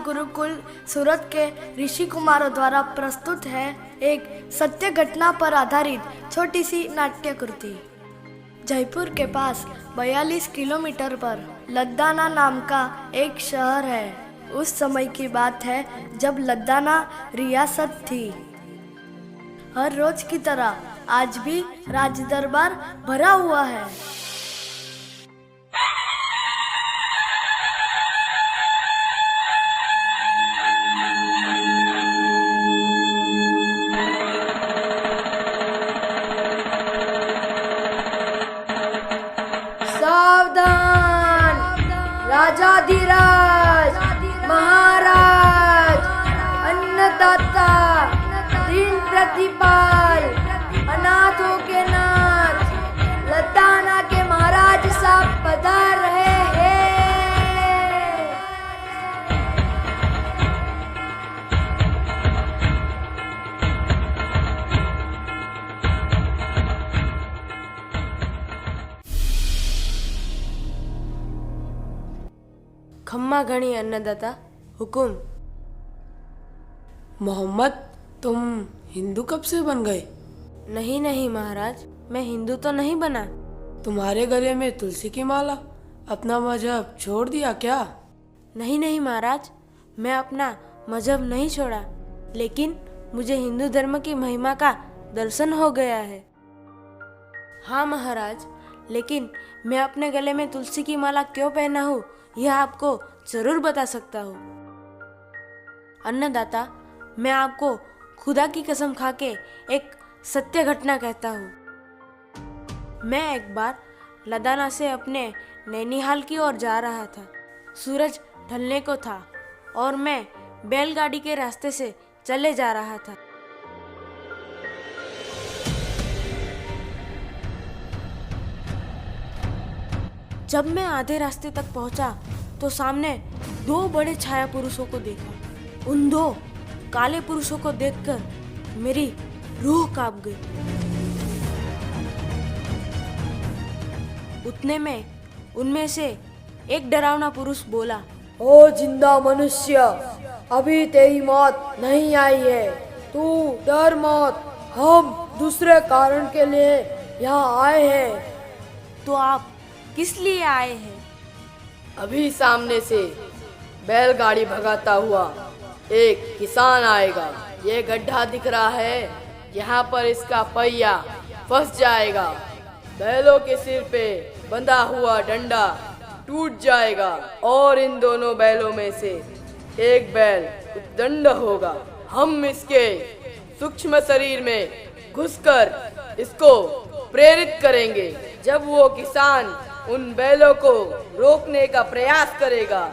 गुरुकुल सूरत के ऋषि कुमारों द्वारा प्रस्तुत है एक सत्य घटना पर आधारित छोटी सी नाट्य कृति। जयपुर के पास 42 किलोमीटर पर लद्दाना नाम का एक शहर है। उस समय की बात है जब लद्दाना रियासत थी। हर रोज की तरह आज भी राज दरबार भरा हुआ है। सावधान! राजाधिराज, महाराज, अन्नदाता, दीन प्रतिपाल, अनाथों के नाथ, लद्दाना के महाराज साहब पधार रहे हैं। खम्मा घणी अन्नदाता, हुकुम। मोहम्मद, तुम हिंदू कब से बन गए? नहीं नहीं महाराज, मैं हिंदू तो नहीं बना। तुम्हारे गले में तुलसी की माला, अपना मजहब छोड़ दिया क्या? नहीं नहीं महाराज, मैं अपना मजहब नहीं छोड़ा, लेकिन मुझे हिंदू धर्म की महिमा का दर्शन हो गया है। हाँ महाराज, लेकिन मैं अपने गले में तुलसी की माला क्यों पहना हूँ यह आपको जरूर बता सकता हूँ। अन्नदाता, मैं आपको खुदा की कसम खाके एक सत्य घटना कहता हूँ। मैं एक बार लद्दाना से अपने नैनीहाल की ओर जा रहा था। सूरज ढलने को था और मैं बैलगाड़ी के रास्ते से चले जा रहा था। जब मैं आधे रास्ते तक पहुंचा तो सामने दो बड़े छाया पुरुषों को देखा। उन दो काले पुरुषों को देखकर मेरी रूह कांप गई। उतने में उनमें से एक डरावना पुरुष बोला, ओ जिंदा मनुष्य, अभी तेरी मौत नहीं आई है, तू डर मत, हम दूसरे कारण के लिए यहाँ आए हैं। तो आप किस लिए आए हैं? अभी सामने से बैलगाड़ी भगाता हुआ एक किसान आएगा। ये गड्ढा दिख रहा है, यहाँ पर इसका पहिया फंस जाएगा। बैलों के सिर पे बंधा हुआ डंडा टूट जाएगा और इन दोनों बैलों में से एक बैल उद्दंड होगा। हम इसके सूक्ष्म शरीर में घुसकर इसको प्रेरित करेंगे। जब वो किसान उन बैलों को रोकने का प्रयास करेगा,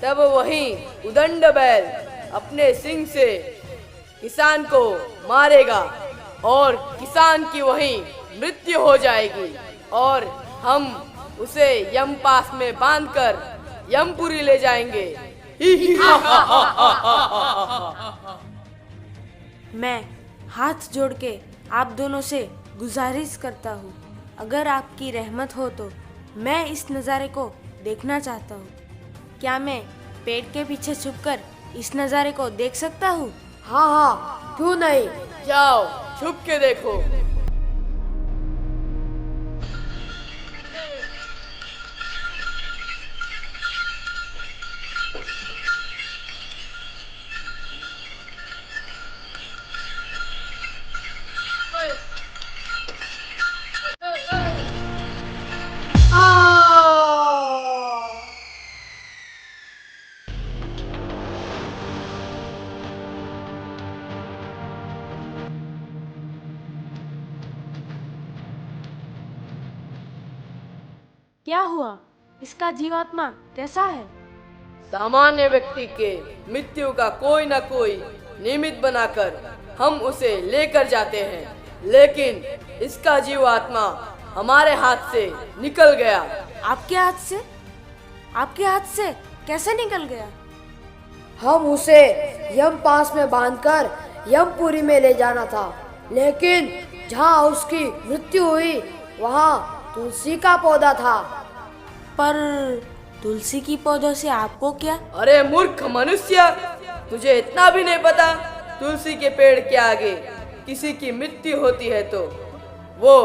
तब वही उदंड बैल अपने सिंग से किसान को मारेगा और किसान की वही मृत्यु हो जाएगी और हम उसे यमपास में बांधकर यमपुरी ले जाएंगे। मैं हाथ जोड़ के आप दोनों से गुजारिश करता हूँ, अगर आपकी रहमत हो तो मैं इस नज़ारे को देखना चाहता हूँ। क्या मैं पेड़ के पीछे छुपकर इस नज़ारे को देख सकता हूँ? हाँ हाँ, क्यों नहीं, जाओ छुप के देखो। क्या हुआ? इसका जीवात्मा कैसा है? सामान्य व्यक्ति के मृत्यु का कोई न कोई निमित्त बनाकर हम उसे लेकर जाते हैं, लेकिन इसका जीवात्मा हमारे हाथ से निकल गया। आपके हाथ से? आपके हाथ से कैसे निकल गया? हम उसे यमपास में बांधकर यमपुरी में ले जाना था, लेकिन जहाँ उसकी मृत्यु हुई वहाँ तुलसी का पौधा था। पर तुलसी की पौधों से आपको क्या? अरे मूर्ख मनुष्य, तुझे इतना भी नहीं पता? तुलसी के पेड़ के आगे किसी की मृत्यु होती है तो वो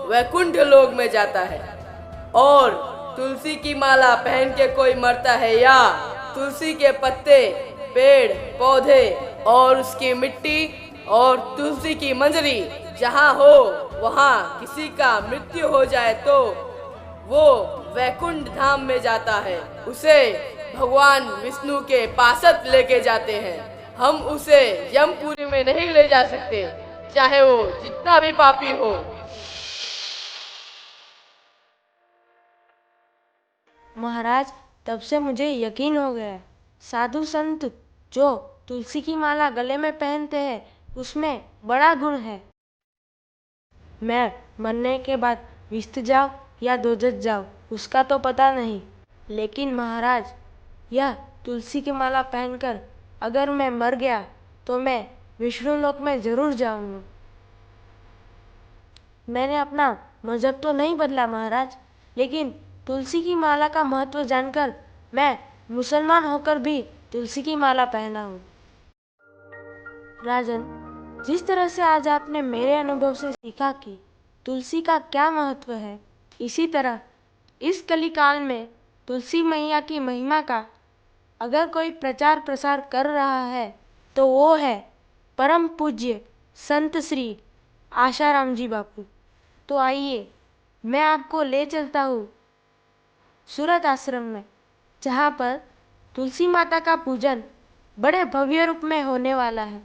वैकुंठ लोक में जाता है, और तुलसी की माला पहन के कोई मरता है या तुलसी के पत्ते, पेड़ पौधे और उसकी मिट्टी और तुलसी की मंजरी जहाँ हो वहाँ किसी का मृत्यु हो जाए तो वो वैकुंठ धाम में जाता है। उसे भगवान विष्णु के पासत लेके जाते हैं। हम उसे यमपुरी में नहीं ले जा सकते, चाहे वो जितना भी पापी हो। महाराज, तब से मुझे यकीन हो गया है, साधु संत जो तुलसी की माला गले में पहनते हैं उसमें बड़ा गुण है। मैं मरने के बाद विष्ट जाऊं या दोजख जाऊं उसका तो पता नहीं, लेकिन महाराज, यह तुलसी की माला पहनकर अगर मैं मर गया तो मैं विष्णु लोक में जरूर जाऊंगा। मैंने अपना मजहब तो नहीं बदला महाराज, लेकिन तुलसी की माला का महत्व जानकर मैं मुसलमान होकर भी तुलसी की माला पहना हूँ। राजन, जिस तरह से आज आपने मेरे अनुभव से सीखा कि तुलसी का क्या महत्व है, इसी तरह इस कलिकाल में तुलसी मैया की महिमा का अगर कोई प्रचार प्रसार कर रहा है तो वो है परम पूज्य संत श्री आशाराम जी बापू। तो आइए, मैं आपको ले चलता हूँ सूरत आश्रम में, जहाँ पर तुलसी माता का पूजन बड़े भव्य रूप में होने वाला है।